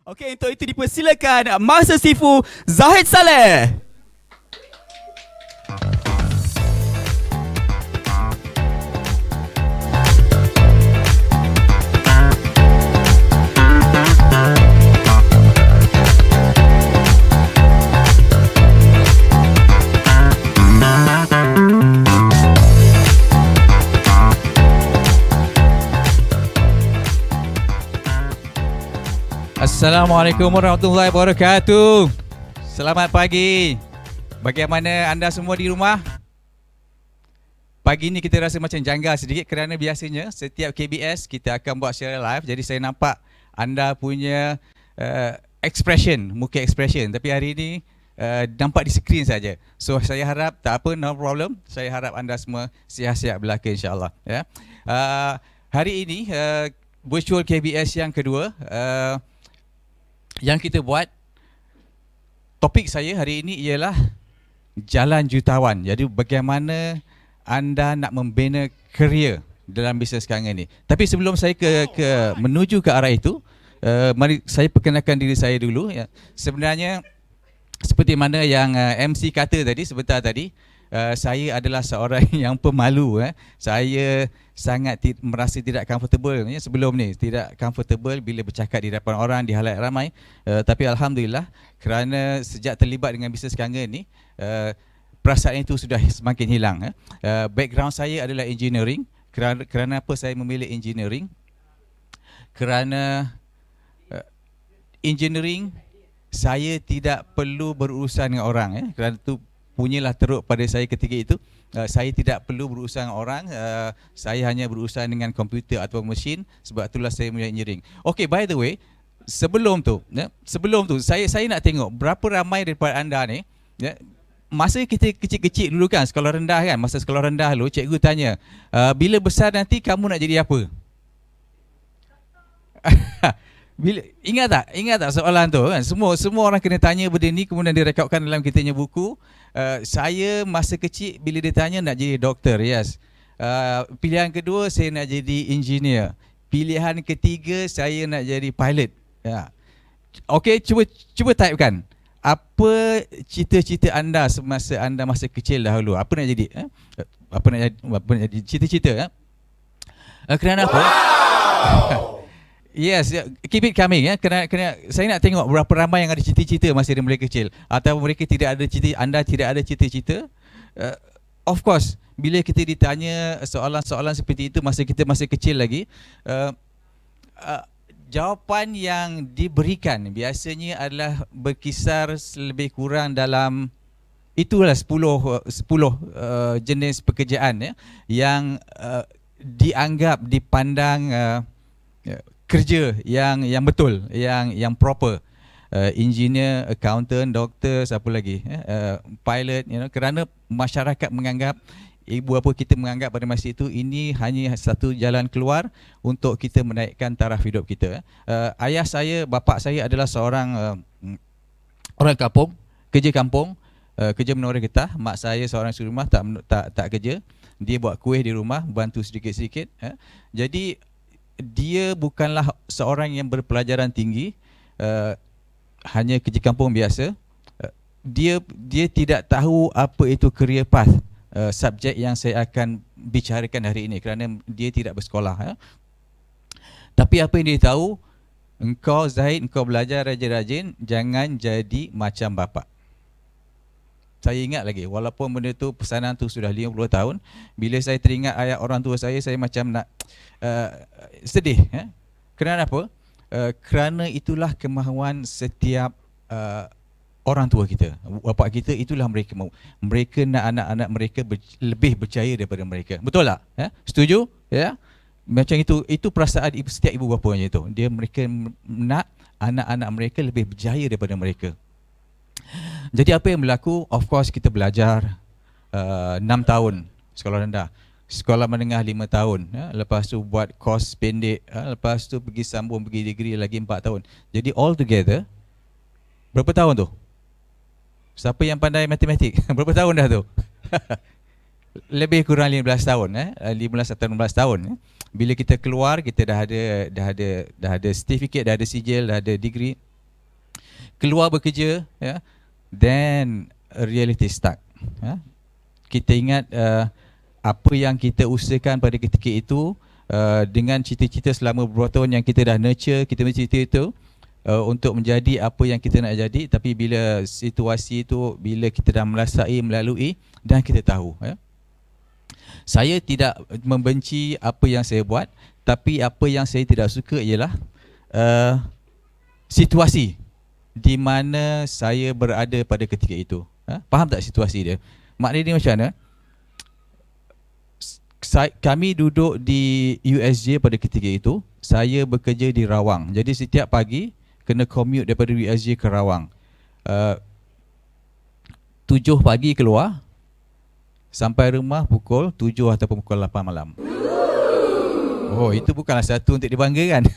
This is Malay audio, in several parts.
Okey, untuk itu dipersilakan Master Sifu Zahid Saleh. Assalamualaikum warahmatullahi wabarakatuh. Selamat pagi. Bagaimana anda semua di rumah? Pagi ni kita rasa macam janggal sedikit kerana biasanya setiap KBS kita akan buat secara live. Jadi saya nampak anda punya expression, muka expression. Tapi hari ini nampak di skrin saja. So saya harap tak apa, no problem. Saya harap anda semua sihat-sihat belaka insya-Allah. Ya. Hari ini virtual KBS yang kedua. Yang kita buat, topik saya hari ini ialah jalan jutawan. Jadi bagaimana anda nak membina kerjaya dalam bisnes sekarang ini. Tapi sebelum saya menuju ke arah itu, mari saya perkenalkan diri saya dulu. Ya. Sebenarnya seperti mana yang MC kata tadi sebentar tadi, saya adalah seorang yang pemalu. Saya sangat merasa tidak comfortable sebelum ni, tidak comfortable bila bercakap di hadapan orang, di halayak ramai. Tapi alhamdulillah kerana sejak terlibat dengan bisnes kerangga ni, perasaan itu sudah semakin hilang. Background saya adalah engineering. Kerana apa saya memilih engineering? Kerana engineering saya tidak perlu berurusan dengan orang. Kerana itu punyalah teruk pada saya ketika itu. Saya tidak perlu berurusan dengan orang, saya hanya berurusan dengan komputer atau mesin. Sebab itulah saya memilih engineering. Okay, by the way, sebelum tu saya nak tengok berapa ramai daripada anda ni, masa kita kecil-kecil dulu kan, sekolah rendah kan, masa sekolah rendah dulu cikgu tanya, bila besar nanti kamu nak jadi apa? Ingat tak soalan tu kan? Semua orang kena tanya benda ni, kemudian direkodkan dalam kita punya buku. Saya masa kecil bila dia tanya nak jadi doktor, yes. Pilihan kedua saya nak jadi engineer. Pilihan ketiga saya nak jadi pilot. Ya. Okey, cuba typekan. Apa cita-cita anda semasa anda masa kecil dahulu? Apa nak jadi? Apa nak jadi cita-cita? Kerana apa? Yes, keep it coming ya. Kerana saya nak tengok berapa ramai yang ada cita-cita masa mereka kecil, atau mereka tidak ada cita, anda tidak ada cita-cita. Of course, bila kita ditanya soalan-soalan seperti itu masa kita masih kecil lagi, jawapan yang diberikan biasanya adalah berkisar lebih kurang dalam itulah 10 jenis pekerjaan ya, yang dipandang kerja yang betul, yang proper. Engineer, accountant, doktor, siapa lagi? Pilot, kerana masyarakat menganggap, ibu bapa kita menganggap pada masa itu ini hanya satu jalan keluar untuk kita menaikkan taraf hidup kita. Ayah saya, bapa saya adalah seorang orang kampung, kerja kampung, kerja menora getah. Mak saya seorang suri rumah, tak kerja. Dia buat kuih di rumah, bantu sedikit-sedikit. Jadi dia bukanlah seorang yang berpelajaran tinggi, hanya kerja kampung biasa. Dia tidak tahu apa itu career path, subjek yang saya akan bicarakan hari ini, kerana dia tidak bersekolah. Tapi apa yang dia tahu, engkau Zahid, engkau belajar rajin-rajin, jangan jadi macam bapa. Saya ingat lagi, walaupun benda tu, pesanan tu sudah 50 tahun, bila saya teringat ayat orang tua saya macam nak sedih. Kerana apa? Kerana itulah kemahuan setiap orang tua kita, bapa kita, itulah mereka mahu. Mereka nak anak-anak mereka lebih berjaya daripada mereka. Betul tak? Setuju? Ya? Macam itu perasaan setiap ibu bapanya itu. Mereka nak anak-anak mereka lebih berjaya daripada mereka. Jadi apa yang berlaku? Of course kita belajar 6 tahun sekolah rendah, sekolah menengah 5 tahun, lepas tu buat kos pendek, lepas tu pergi sambung, pergi degree lagi 4 tahun. Jadi all together berapa tahun tu? Siapa yang pandai matematik? Berapa tahun dah tu? Lebih kurang 15 tahun, 15 atau 16 tahun. Bila kita keluar, kita dah ada certificate, dah ada sijil, dah ada degree. keluar bekerja, ya, then reality start. Ya. Kita ingat apa yang kita usahakan pada ketika itu, dengan cita-cita selama beberapa tahun yang kita dah nurture, kita cita itu untuk menjadi apa yang kita nak jadi, tapi bila situasi itu, bila kita dah melalui dan kita tahu, ya. Saya tidak membenci apa yang saya buat, tapi apa yang saya tidak suka ialah situasi di mana saya berada pada ketika itu. Faham tak situasi dia? Maknanya dia macam mana? Kami duduk di USJ pada ketika itu. Saya bekerja di Rawang. Jadi setiap pagi kena commute daripada USJ ke Rawang. 7 pagi keluar, sampai rumah pukul 7 ataupun pukul 8 malam. Oh, itu bukanlah satu untuk dibanggakan.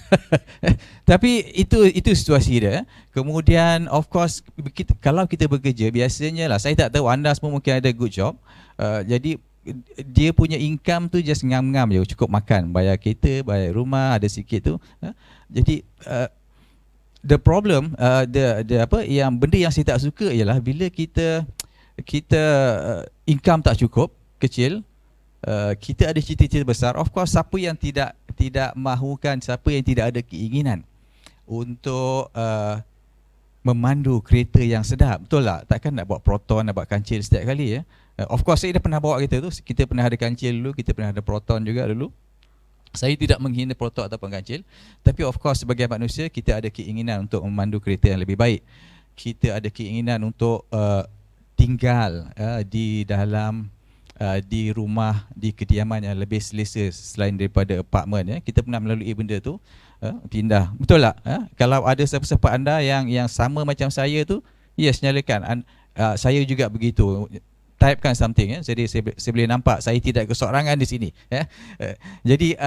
Tapi itu situasi dia. Kemudian of course kalau kita bekerja, biasanya lah, saya tak tahu anda semua mungkin ada good job. Jadi dia punya income tu just ngam-ngam je, cukup makan, bayar kereta, bayar rumah, ada sikit tu. Jadi the problem, yang benda yang saya tak suka ialah bila kita income tak cukup, kecil, kita ada cita-cita besar. Of course, siapa yang tidak mahukan, siapa yang tidak ada keinginan untuk memandu kereta yang sedap, betul tak? Takkan nak bawa Proton, nak bawa kancil setiap kali, ya. Of course saya dah pernah bawa kereta tu. Kita pernah ada kancil dulu, kita pernah ada Proton juga dulu. Saya tidak menghina Proton ataupun kancil, tapi of course sebagai manusia kita ada keinginan untuk memandu kereta yang lebih baik. Kita ada keinginan untuk tinggal di dalam di rumah, di kediaman yang lebih selesa selain daripada apartmen, ya. Kita pernah melalui benda tu, pindah. Betul tak? Kalau ada siapa-siapa anda yang sama macam saya tu, yes, nyalakan. Saya juga begitu. Typekan something, ya. Jadi saya boleh nampak saya tidak kesorangan di sini, ya. Jadi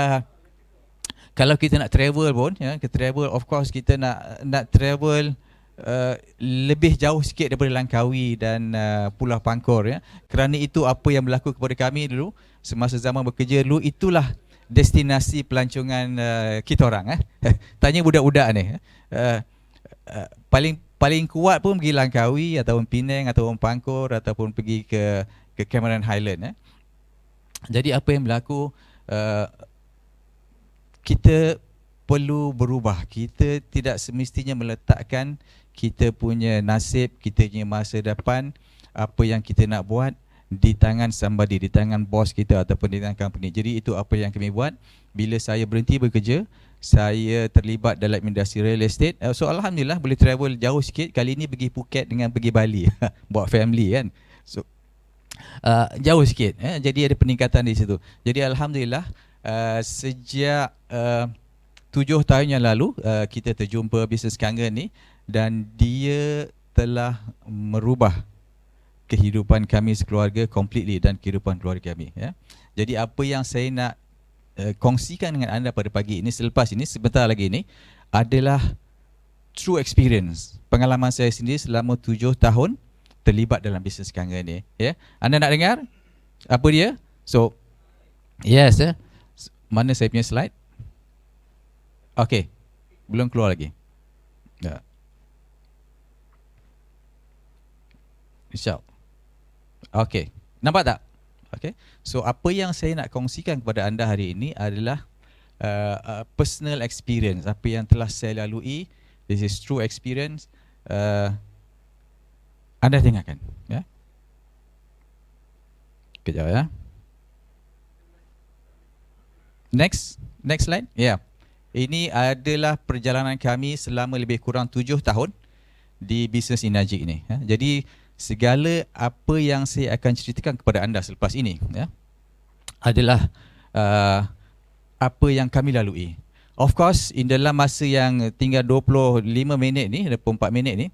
kalau kita nak travel pun, ya, ke travel, of course kita nak travel lebih jauh sikit daripada Langkawi dan Pulau Pangkor, ya. Kerana itu apa yang berlaku kepada kami dulu semasa zaman bekerja dulu, itulah destinasi pelancongan kita orang, Tanya budak-budak ni, paling kuat pun pergi Langkawi ataupun Penang ataupun Pangkor ataupun pergi ke Cameron Highland, Jadi apa yang berlaku, kita perlu berubah. Kita tidak semestinya meletakkan kita punya nasib, kita punya masa depan, apa yang kita nak buat di tangan somebody, di tangan bos kita ataupun di tangan company. Jadi itu apa yang kami buat. Bila saya berhenti bekerja, saya terlibat dalam industri real estate. So alhamdulillah boleh travel jauh sikit. Kali ni pergi Phuket dengan pergi Bali. Buat family, kan. So jauh sikit, jadi ada peningkatan di situ. Jadi alhamdulillah sejak 7 tahun yang lalu kita terjumpa bisnes kangen ni, dan dia telah merubah kehidupan kami sekeluarga completely dan kehidupan keluarga kami, ya. Jadi apa yang saya nak kongsikan dengan anda pada pagi ini, selepas ini, sebentar lagi ini, adalah true experience, pengalaman saya sendiri selama 7 tahun terlibat dalam bisnes kangen ni, ya. Anda nak dengar apa dia? So yes, mana saya punya slide? Okey, belum keluar lagi. Ya. InsyaAllah. Okey, nampak tak? Okey. So apa yang saya nak kongsikan kepada anda hari ini adalah personal experience, apa yang telah saya lalui. This is true experience. Anda dengarkan, ya. Kejap, ya. Next slide. Ya. Yeah. Ini adalah perjalanan kami selama lebih kurang 7 tahun di bisnes Inagic ini, ya. Jadi segala apa yang saya akan ceritakan kepada anda selepas ini, ya, adalah apa yang kami lalui. Of course, in dalam masa yang tinggal 25 minit ni, 24 minit ni,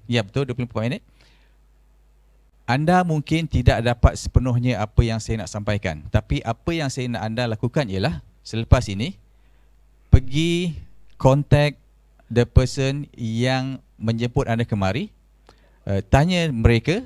ya betul, 24 minit, anda mungkin tidak dapat sepenuhnya apa yang saya nak sampaikan. Tapi apa yang saya nak anda lakukan ialah, selepas ini, pergi contact the person yang menjemput anda kemari, tanya mereka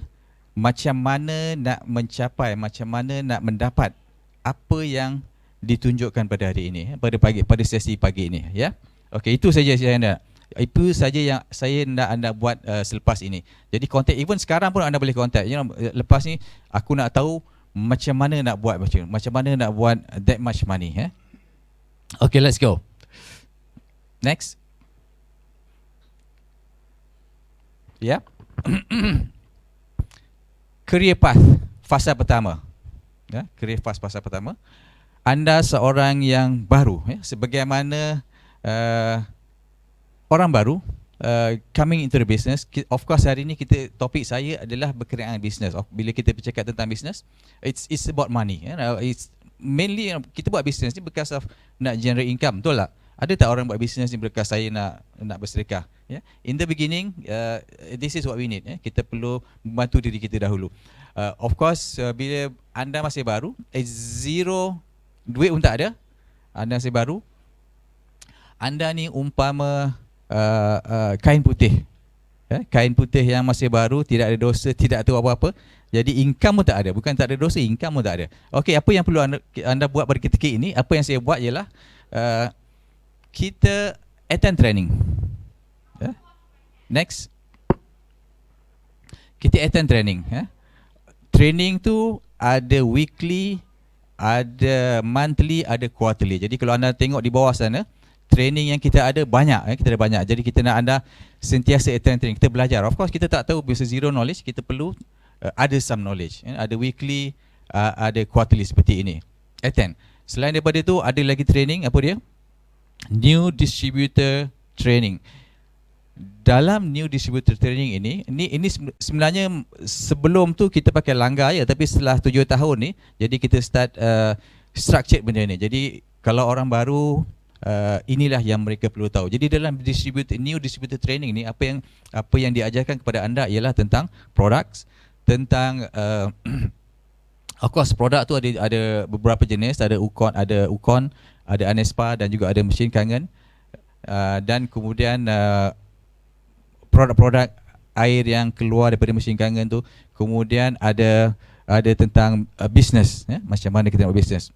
macam mana nak mencapai, macam mana nak mendapat apa yang ditunjukkan pada hari ini, pada sesi pagi ini, ya. Okey, itu saja saya nak. Itu saja yang saya nak anda buat selepas ini. Jadi contact, even sekarang pun anda boleh contact. Lepas ni aku nak tahu macam mana nak buat, macam mana nak buat that much money. Okay, let's go. Next. Ya. Career path fasa pertama. Career path fasa pertama. Anda seorang yang baru, sebagaimana orang baru coming into the business. Of course hari ini topik saya adalah berkenaan business. Bila kita bercakap tentang business, it's about money. It's mainly kita buat business ni because of nak generate income, betul tak? Ada tak orang buat business ni because saya nak bersedekah? In the beginning, this is what we need. Kita perlu membantu diri kita dahulu. Of course, bila anda masih baru, zero duit pun tak ada, anda masih baru, anda ni umpama kain putih. Kain putih yang masih baru, tidak ada dosa, tidak tahu apa-apa. Jadi income pun tak ada. Bukan tak ada dosa, income pun tak ada. Okey, apa yang perlu anda buat pada ketika ini? Apa yang saya buat ialah kita attend training. Next. Kita attend training. Training tu ada weekly, ada monthly, ada quarterly. Jadi kalau anda tengok di bawah sana, training yang kita ada banyak, kita ada banyak. Jadi kita nak anda sentiasa attend training. Kita belajar. Of course kita tak tahu, bisa zero knowledge, kita perlu ada some knowledge. Ada weekly, ada quarterly seperti ini. Attend. Selain daripada itu ada lagi training, apa dia? New distributor training. Dalam new distributor training ini sebenarnya sebelum tu kita pakai langgar ya, tapi setelah 7 tahun ni, jadi kita start structured benda ni. Jadi kalau orang baru, inilah yang mereka perlu tahu. Jadi dalam new distributor training ni, apa yang diajarkan kepada anda ialah tentang products, tentang of course produk tu ada beberapa jenis, ada Ukon, ada Anespa dan juga ada mesin kangen, dan kemudian produk-produk air yang keluar daripada mesin kangen tu. Kemudian ada tentang business, macam mana kita buat business.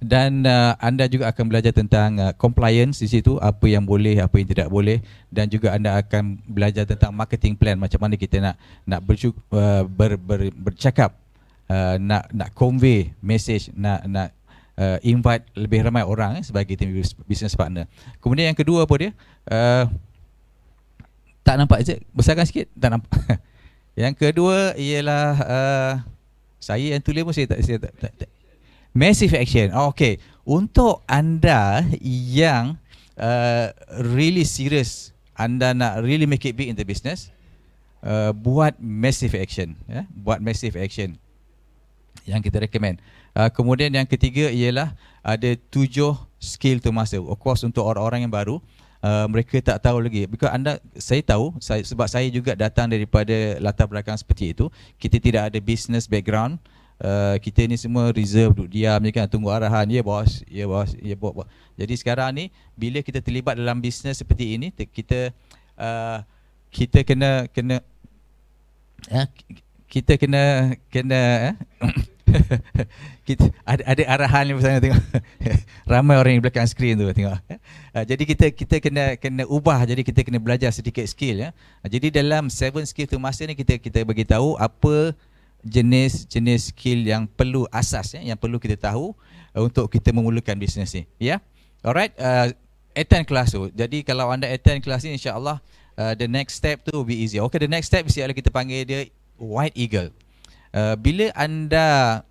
Dan anda juga akan belajar tentang compliance di situ, apa yang boleh, apa yang tidak boleh, dan juga anda akan belajar tentang marketing plan, macam mana kita nak bercakap, nak convey message, nak invite lebih ramai orang sebagai team business partner. Kemudian yang kedua apa dia? Tak nampak je, besarkan sikit, tak nampak. Yang kedua ialah saya yang tulis pun saya tak. Massive action. Okay, untuk anda yang really serious, anda nak really make it big in the business, buat massive action, buat massive action yang kita recommend. Kemudian yang ketiga ialah ada 7 skill to master. Of course untuk orang-orang yang baru, mereka tak tahu lagi. Because saya tahu, sebab saya juga datang daripada latar belakang seperti itu. Kita tidak ada business background. Kita ni semua reserve, duduk diam je kan, tunggu arahan. Ya bos, ya bos, ya bos. Jadi sekarang ni bila kita terlibat dalam bisnes seperti ini, kita kena kita ada arahan ni bersama, tengok. Ramai orang yang belakang skrin tu, tengok. Jadi kita kena ubah, jadi kita kena belajar sedikit skill, ya. Jadi dalam 7 skill to master ni kita bagi tahu apa jenis skill yang perlu asas, yang perlu kita tahu untuk kita memulakan bisnes ni, ya. Alright, attend kelas tu. Jadi kalau anda attend kelas ni, insya-Allah the next step tu will be easy. Okay, the next step ialah kita panggil dia White Eagle. Bila anda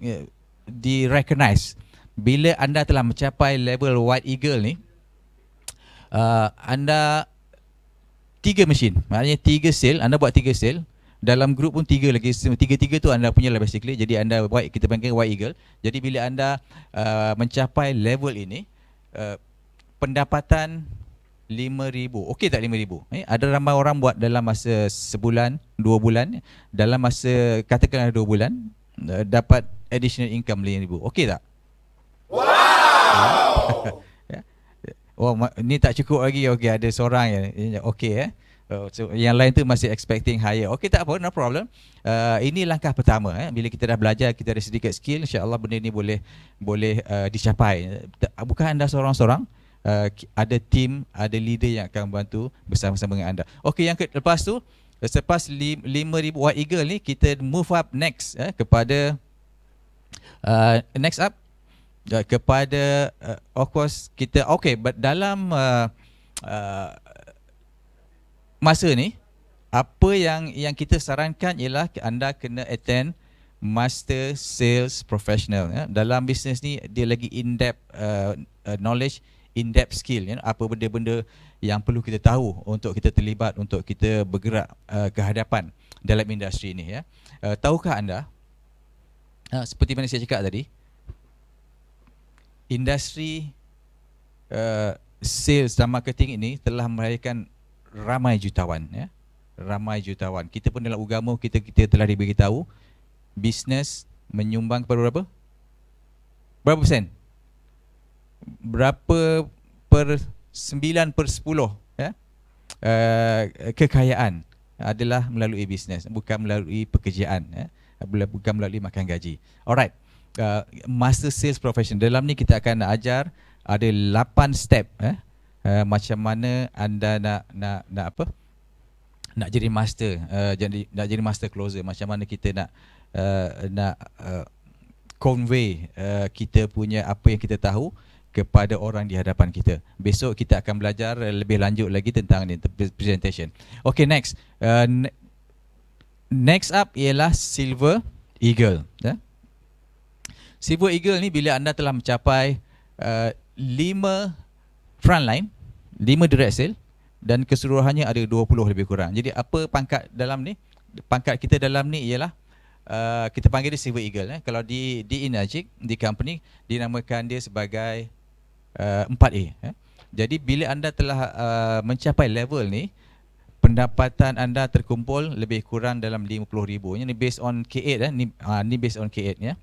di-recognize, bila anda telah mencapai level White Eagle ni, anda 3 mesin, maknanya 3 sale, anda buat 3 sale. Dalam grup pun 3 lagi, 3 tu anda punya lah basically. Jadi anda kita panggil White Eagle. Jadi bila anda mencapai level ini, pendapatan 5,000. Okey tak 5,000? Ada ramai orang buat dalam masa sebulan, 2 bulan. Dalam masa katakanlah 2 bulan, dapat additional income 5,000. Okey tak? Wow. Oh, ni tak cukup lagi. Okey, ada seorang yang okey, so yang lain tu masih expecting higher. Okey, tak apa, no problem. Ini langkah pertama. Bila kita dah belajar, kita ada sedikit skill, insya-Allah benda ni boleh dicapai. Bukan anda seorang-seorang, ada team, ada leader yang akan membantu bersama-sama dengan anda. Okey, yang lepas tu selepas 5,000 White Eagle ni, kita move up next kepada next up kepada of course kita but dalam masa ni apa yang kita sarankan ialah anda kena attend Master Sales Professional. Dalam bisnes ni dia lagi in-depth knowledge, in-depth skill, apa benda-benda yang perlu kita tahu untuk kita terlibat, untuk kita bergerak ke hadapan dalam industri ni. Tahukah anda, seperti mana saya cakap tadi, industri sales dan marketing ini telah melahirkan ramai jutawan. Ramai jutawan. Kita pun dalam agama kita telah diberitahu bisnes menyumbang kepada berapa? Berapa persen? Berapa per 9/10 kekayaan adalah melalui bisnes, bukan melalui pekerjaan, bukan melalui makan gaji. Alright. Master Sales Professional, dalam ni kita akan ajar ada 8 step macam mana anda nak apa? Nak jadi master, nak jadi master closer, macam mana kita nak convey kita punya apa yang kita tahu kepada orang di hadapan kita. Besok kita akan belajar lebih lanjut lagi tentang ni, presentation. Okay, next. Next up ialah Silver Eagle. Silver Eagle ni bila anda telah mencapai 5 frontline, 5 direct sale dan keseluruhannya ada 20 lebih kurang. Jadi apa pangkat dalam ni? Pangkat kita dalam ni ialah kita panggil dia Silver Eagle. Kalau di Enagic, di company, dinamakan dia sebagai 4A. Jadi bila anda telah mencapai level ni, pendapatan anda terkumpul lebih kurang dalam 50,000. Ini based on K8. Ni based on K8 ya.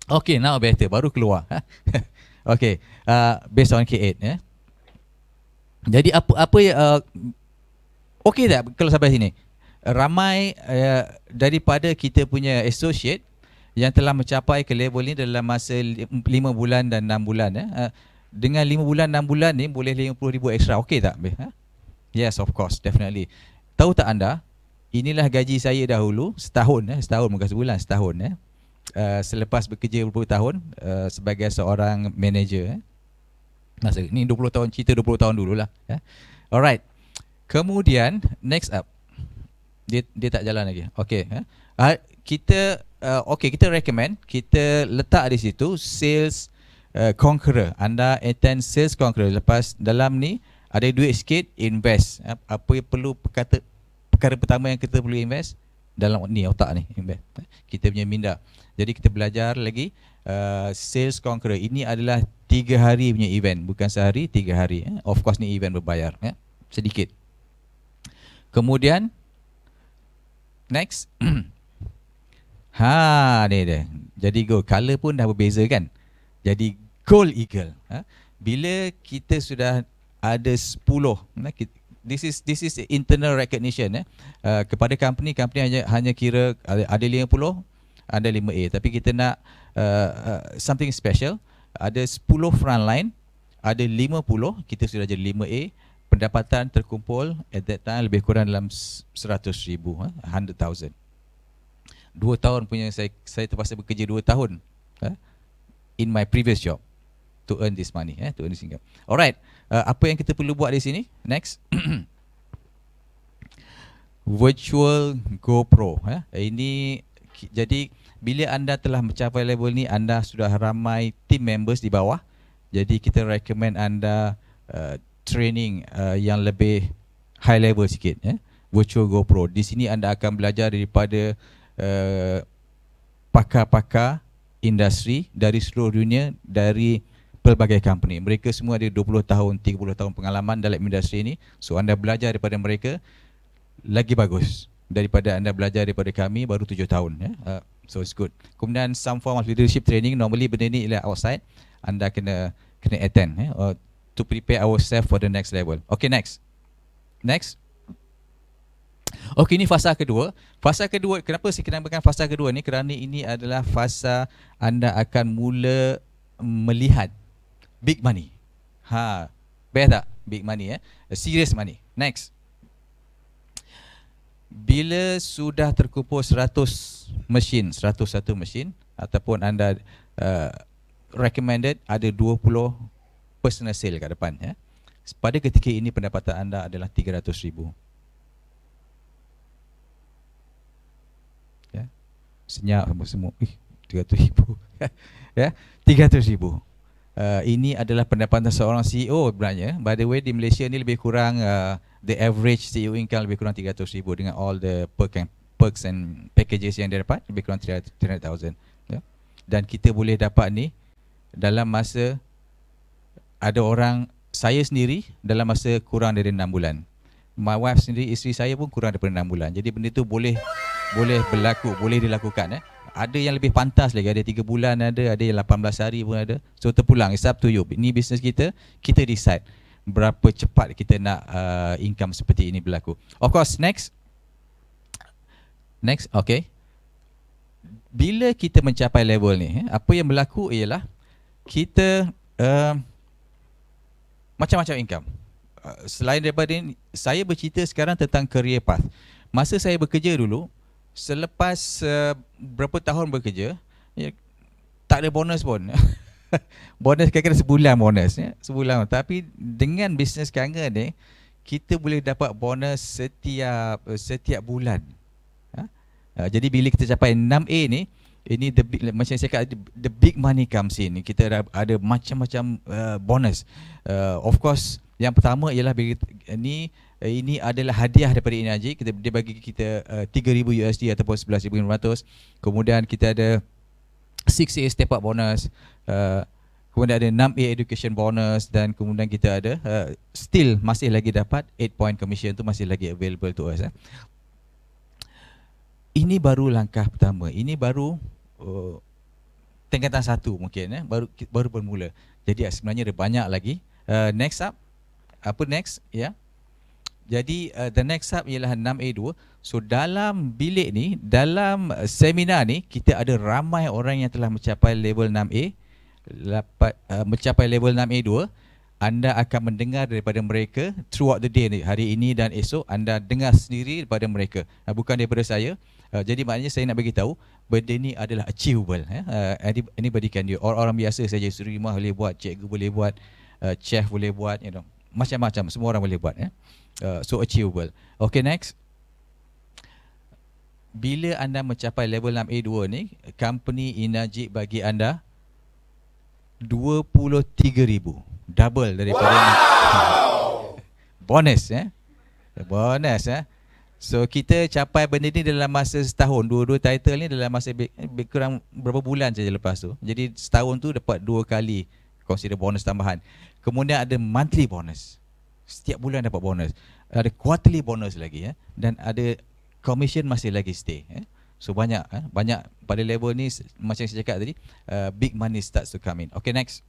Okay, now better, baru keluar. Okay, based on K8 ya. Jadi apa okay tak kalau sampai sini? Ramai daripada kita punya associate yang telah mencapai ke level ni dalam masa 5 bulan dan 6 bulan. Dengan 5 bulan 6 bulan ni boleh 50,000 extra. Okey tak? Yes, of course, definitely. Tahu tak anda, inilah gaji saya dahulu setahun bukan sebulan, setahun selepas bekerja berpuluh tahun sebagai seorang manager. Masa ni 20 tahun, cerita 20 tahun dululah. Alright. Kemudian next up, dia tak jalan lagi. Okey, kita kita recommend kita letak di situ Sales Conqueror. Anda attend Sales Conqueror. Lepas dalam ni ada duit sikit, invest. Apa yang perlu, perkara pertama yang kita perlu invest dalam ni, otak ni, invest. Kita punya minda. Jadi kita belajar lagi Sales Conqueror. Ini adalah 3 hari punya event, bukan sehari, 3 hari. Of course ni event berbayar, sedikit. Kemudian next. Ni dia. Jadi gold, color pun dah berbeza kan. Jadi Gold Eagle. Bila kita sudah ada 10, this is internal recognition kepada company hanya kira ada 50, ada 5A, tapi kita nak something special. Ada 10 frontline, ada 50, kita sudah jadi 5A. Pendapatan terkumpul at that time lebih kurang dalam 100,000, 100,000. 2 tahun punya saya terpaksa bekerja 2 tahun in my previous job to earn this money, to earn this income. Alright, apa yang kita perlu buat di sini? Next. Virtual GoPro. Ini jadi bila anda telah mencapai level ni, anda sudah ramai team members di bawah. Jadi kita recommend anda training yang lebih high level sikit, Virtual GoPro. Di sini anda akan belajar daripada pakar-pakar industri dari seluruh dunia, dari pelbagai company. Mereka semua ada 20 tahun, 30 tahun pengalaman dalam industri ini. So anda belajar daripada mereka lagi bagus daripada anda belajar daripada kami baru 7 tahun. So it's good. Kemudian some form of leadership training. Normally benda ni ialah outside. Anda kena attend to prepare ourselves for the next level. Okay, next. Okay, ini fasa kedua. Fasa kedua, kenapa saya kenamakan fasa kedua ni? Kerana ini adalah fasa anda akan mula melihat big money. Best tak? Big money serious money. Next. Bila sudah terkumpul 100 mesin, 101 mesin ataupun anda recommended ada 20 personal sale kat depan pada ketika ini pendapatan anda adalah 300,000. Senyap semua. 300,000. 300,000. Ini adalah pendapatan seorang CEO sebenarnya. By the way, di Malaysia ni lebih kurang the average CEO income lebih kurang 300,000 dengan all the perks and packages yang dia dapat, lebih kurang 300,000. Dan kita boleh dapat ni dalam masa, ada orang, saya sendiri dalam masa kurang dari 6 bulan. My wife sendiri, isteri saya pun kurang daripada 6 bulan. Jadi benda tu boleh berlaku, boleh dilakukan. Ada yang lebih pantas lagi, ada 3 bulan ada yang 18 hari pun ada. So terpulang, it's up to you. Ini bisnes kita decide berapa cepat kita nak income seperti ini berlaku. Of course, next, okay. Bila kita mencapai level ni, apa yang berlaku ialah kita macam-macam income. Selain daripada ini, saya bercerita sekarang tentang career path. Masa saya bekerja dulu, selepas berapa tahun bekerja, tak ada bonus pun. Bonus kira-kira sebulan bonus, sebulan. Tapi dengan bisnes kangen ni, kita boleh dapat bonus setiap bulan. Jadi bila kita capai 6A ni, ini macam saya cakap, the big money comes in. Kita ada macam-macam bonus. Of course, yang pertama ialah ini adalah hadiah daripada Inaji. Dia bagi kita 3,000 USD ataupun 11,500. Kemudian kita ada 6A step up bonus. Kemudian ada 6A education bonus, dan kemudian kita ada still masih lagi dapat 8 point commission tu masih lagi available to us. Ini baru langkah pertama. Ini baru tingkatan 1 mungkin, baru bermula. Jadi sebenarnya ada banyak lagi. Next up, apa next Jadi the next up ialah 6A2. So dalam bilik ni, dalam seminar ni, kita ada ramai orang yang telah mencapai level 6A, mencapai level 6A2. Anda akan mendengar daripada mereka throughout the day ni, hari ini dan esok. Anda dengar sendiri daripada mereka, bukan daripada saya. Jadi maknanya saya nak bagi tahu benda ni adalah achievable. Anybody can do. Orang biasa saja, suri rumah boleh buat, cikgu boleh buat, chef boleh buat, macam-macam, semua orang boleh buat. So achievable. Okay, next. Bila anda mencapai level 6A2 ni, company Inajib bagi anda 23,000, double daripada bonus. Bonus. So kita capai benda ni dalam masa setahun. Dua title ni dalam masa kurang berapa bulan saja lepas tu. Jadi setahun tu dapat 2 kali consider bonus tambahan. Kemudian ada monthly bonus, setiap bulan dapat bonus. Ada quarterly bonus lagi, dan ada commission masih lagi stay. So banyak pada level ni, macam saya cakap tadi, big money starts to come in. Okay, next.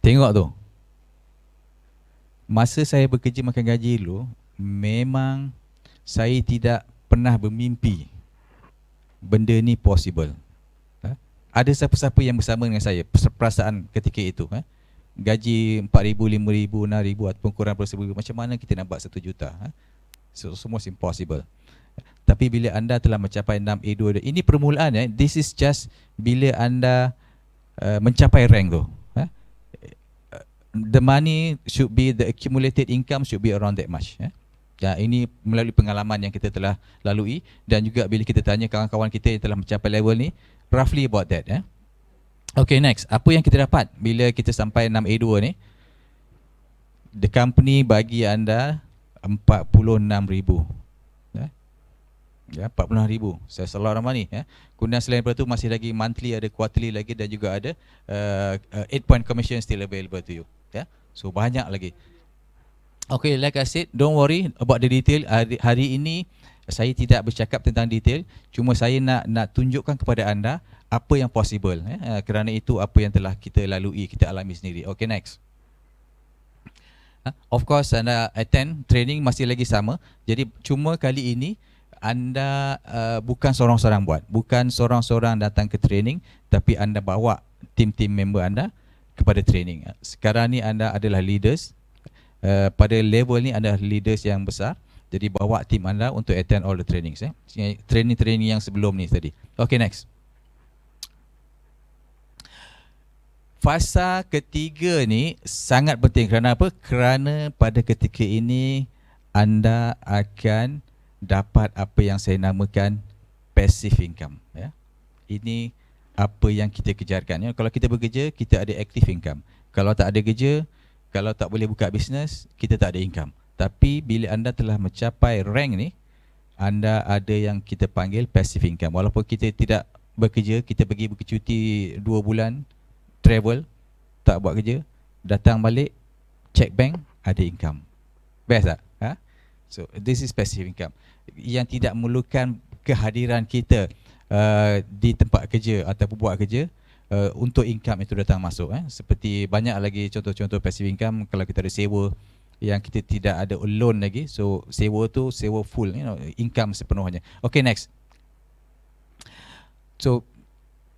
Tengok tu. Masa saya bekerja makan gaji dulu, memang saya tidak pernah bermimpi benda ni possible. Ada siapa-siapa yang bersama dengan saya perasaan ketika itu, gaji 4,000, 5,000, 6,000 ataupun kurang daripada 1,000, macam mana kita nak buat 1 juta? So semua impossible. Tapi bila anda telah mencapai 6A2, ini permulaan. This is just bila anda mencapai rank tu. The money should be, the accumulated income should be around that much. Ini melalui pengalaman yang kita telah lalui, dan juga bila kita tanya kawan-kawan kita yang telah mencapai level ni, roughly about that. Okay, next. Apa yang kita dapat bila kita sampai 6A2 ni? The company bagi anda 46,000. 46,000. Saya selalu ramai ni. Kemudian selain daripada tu, masih lagi monthly, ada quarterly lagi, dan juga ada 8 point commission still available to you. So banyak lagi. Okay, like I said, don't worry about the detail. Hari ini saya tidak bercakap tentang detail, cuma saya nak tunjukkan kepada anda apa yang possible. Kerana itu apa yang telah kita lalui, kita alami sendiri. Okay, next. Of course, anda attend training masih lagi sama. Jadi cuma kali ini anda bukan seorang-seorang buat, bukan seorang-seorang datang ke training, tapi anda bawa tim-tim member anda kepada training. Sekarang ni anda adalah leaders. Pada level ni anda leaders yang besar. Jadi bawa tim anda untuk attend all the trainings. Training-training yang sebelum ni tadi. Okay, next. Fasa ketiga ni sangat penting. Kerana apa? Kerana pada ketika ini anda akan dapat apa yang saya namakan passive income. Ya. Ini apa yang kita kejarkan. Ya. Kalau kita bekerja, kita ada active income. Kalau tak ada kerja, kalau tak boleh buka bisnes, kita tak ada income. Tapi bila anda telah mencapai rank ni, anda ada yang kita panggil passive income. Walaupun kita tidak bekerja, kita pergi bercuti 2 bulan, travel, tak buat kerja, datang balik, check bank, ada income. Best tak? Ha? So this is passive income yang tidak memerlukan kehadiran kita di tempat kerja ataupun buat kerja untuk income itu datang masuk. Seperti banyak lagi contoh-contoh passive income. Kalau kita ada sewa yang kita tidak ada loan lagi, so sewa tu sewa full, income sepenuhnya. Okay, next. So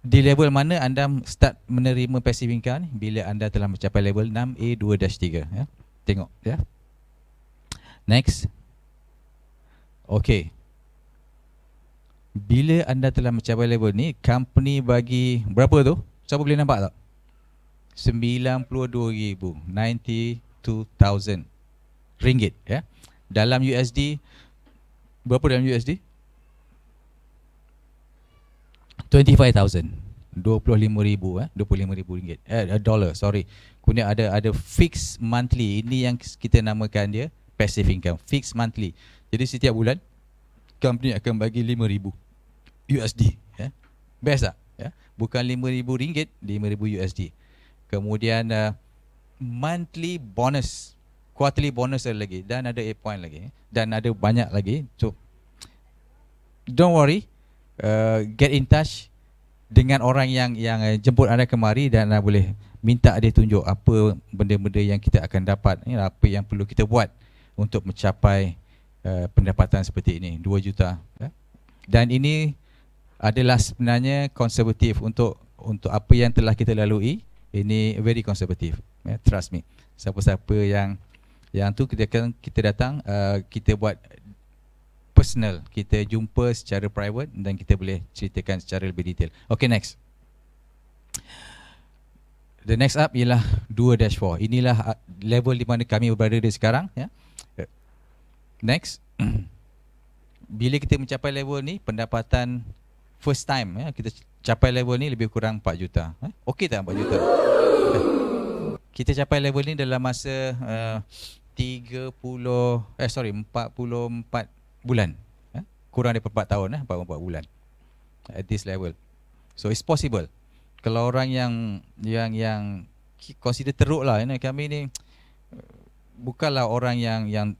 di level mana anda start menerima passive income ni? Bila anda telah mencapai level 6A2-3. Ya. Tengok ya. Next. Okay. Bila anda telah mencapai level ni, company bagi berapa tu? Siapa boleh nampak tak? 92,000, 92,000 ringgit ya. Dalam USD berapa dalam USD? 25,000. 25,000 ringgit. Dollar, sorry. Kemudian ada fixed monthly. Ini yang kita namakan dia passive income, fixed monthly. Jadi setiap bulan company akan bagi 5,000 USD ya. Best tak? Ya. Bukan 5,000 ringgit, 5,000 USD. Kemudian monthly bonus, quarterly bonus ada lagi, dan ada 8 point lagi, dan ada banyak lagi. So don't worry, get in touch dengan orang yang jemput anda kemari, dan anda boleh minta dia tunjuk apa benda-benda yang kita akan dapat, apa yang perlu kita buat untuk mencapai pendapatan seperti ini, 2 juta. Dan ini adalah sebenarnya konservatif untuk apa yang telah kita lalui. Ini very konservatif, trust me. Siapa-siapa yang tu kita datang, kita buat personal, kita jumpa secara private dan kita boleh ceritakan secara lebih detail. Okay, next. The next up ialah 2-4. Inilah level di mana kami berada di sekarang ya. Next. Bila kita mencapai level ni, pendapatan first time ya, kita capai level ni lebih kurang 4 juta. Okey tak 4 juta? Kita capai level ni dalam masa 44 bulan. Kurang daripada 4 tahun, 44 bulan. At this level. So it's possible. Kalau orang yang consider teruk lah, kami ni bukanlah orang yang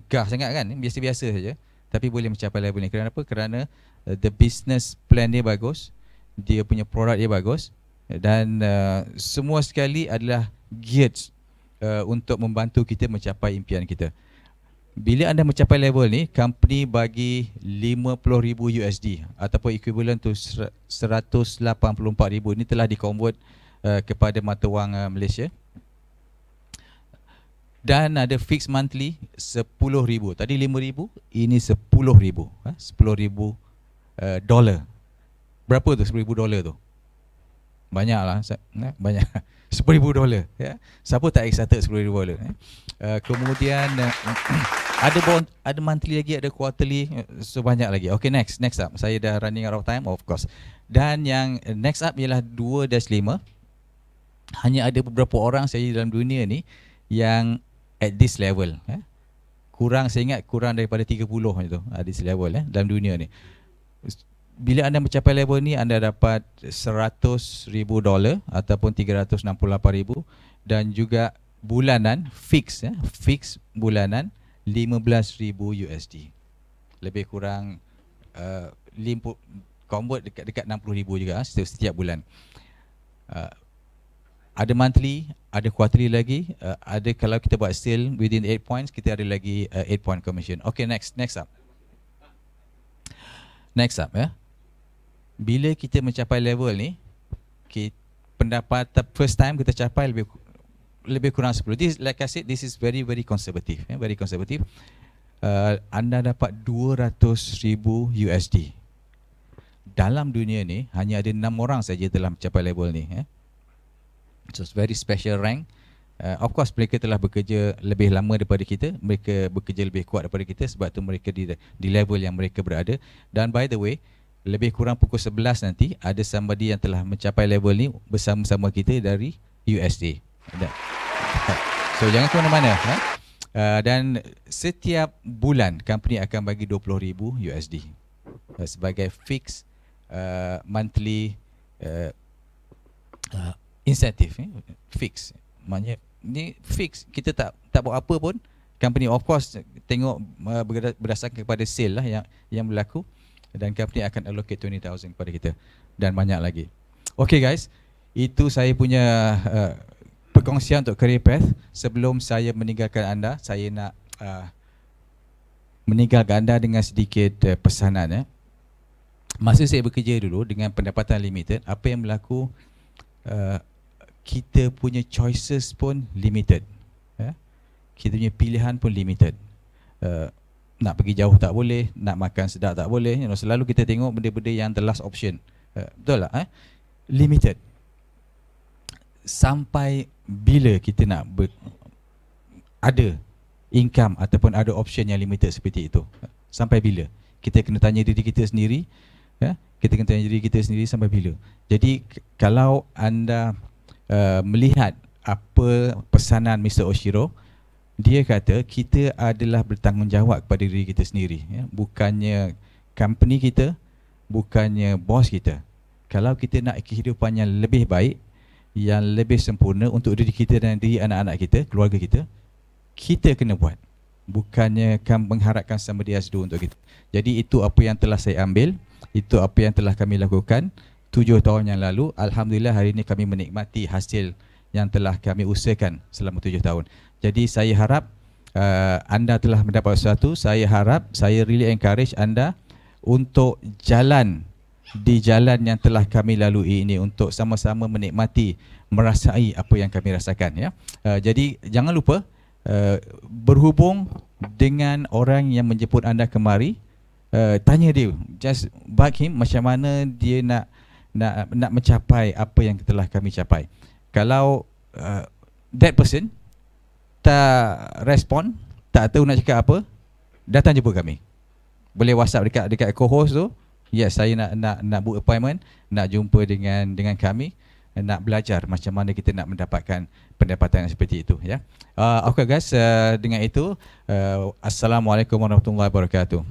gah sangat kan, biasa-biasa saja, tapi boleh mencapai level ni. Kerana apa? Kerana the business plan dia bagus, dia punya produk dia bagus, dan semua sekali adalah geared untuk membantu kita mencapai impian kita. Bila anda mencapai level ni, company bagi 50,000 USD ataupun equivalent to 184,000. Ini telah di-convert kepada mata wang Malaysia. Dan ada fixed monthly 10,000. Tadi 5,000, ini 10,000. 10,000 dolar. Berapa tu 10,000 dolar tu? Banyak lah, banyak. 10,000 dolar ya. Siapa tak excited 10,000 dolar? Kemudian ada monthly lagi, ada quarterly, so banyak lagi. Okay, next up. Saya dah running out of time, of course. Dan yang next up ialah 2-5. Hanya ada beberapa orang saya dalam dunia ni yang at this level. Kurang, saya ingat kurang daripada 30 itu at this level dalam dunia ni. Bila anda mencapai level ni, anda dapat 100,000 dolar ataupun 368,000, dan juga bulanan fix bulanan 15,000 USD. Lebih kurang convert dekat 60,000 juga setiap bulan. Ada monthly, ada quarterly lagi, ada kalau kita buat sale within 8 points, kita ada lagi 8 point commission. Okay, next up ya. Bila kita mencapai level ni, pendapatan first time kita capai lebih kurang 10. This, like I said, this is very conservative, very conservative. Anda dapat 200,000 USD. Dalam dunia ni hanya ada 6 orang saja telah mencapai level ni. So it's very special rank. Of course mereka telah bekerja lebih lama daripada kita, mereka bekerja lebih kuat daripada kita, sebab tu mereka di level yang mereka berada. Dan by the way, lebih kurang pukul 11 nanti ada somebody yang telah mencapai level ni bersama-sama kita dari USA. So jangan ke mana-mana. Dan setiap bulan company akan bagi 20,000 USD sebagai fix monthly incentive. Fix, maknanya ni fix, kita tak buat apa pun. Company of course tengok berdasarkan kepada sale lah yang berlaku, dan company akan allocate 20,000 kepada kita dan banyak lagi. Okay guys, itu saya punya perkongsian untuk career path. Sebelum saya meninggalkan anda, saya nak meninggalkan anda dengan sedikit pesanan. Masa saya bekerja dulu dengan pendapatan limited, apa yang berlaku, kita punya choices pun limited. Kita punya pilihan pun limited. Nak pergi jauh tak boleh, nak makan sedap tak boleh. Selalu kita tengok benda-benda yang the last option. Betul tak? Limited. Sampai bila kita nak ada income ataupun ada option yang limited seperti itu? Sampai bila? Kita kena tanya diri kita sendiri. Kita kena tanya diri kita sendiri sampai bila. Jadi kalau anda melihat apa pesanan Mr. Oshiro, dia kata kita adalah bertanggungjawab kepada diri kita sendiri, bukannya company kita, bukannya bos kita. Kalau kita nak kehidupan yang lebih baik, yang lebih sempurna untuk diri kita dan diri anak-anak kita, keluarga kita, kita kena buat, bukannya mengharapkan somebody else do untuk kita. Jadi itu apa yang telah saya ambil, itu apa yang telah kami lakukan 7 tahun yang lalu. Alhamdulillah hari ini kami menikmati hasil yang telah kami usahakan selama 7 tahun. Jadi saya harap anda telah mendapat sesuatu. Saya harap, saya really encourage anda untuk jalan di jalan yang telah kami lalui ini, untuk sama-sama menikmati, merasai apa yang kami rasakan. Jadi jangan lupa berhubung dengan orang yang menjemput anda kemari. Tanya dia, just bug him macam mana dia nak mencapai apa yang telah kami capai. Kalau that person tak respon, tak tahu nak cakap apa, datang jumpa kami. Boleh WhatsApp dekat co-host tu. Yes, saya nak book appointment, nak jumpa dengan kami, nak belajar macam mana kita nak mendapatkan pendapatan yang seperti itu. Okay guys, dengan itu Assalamualaikum warahmatullahi wabarakatuh.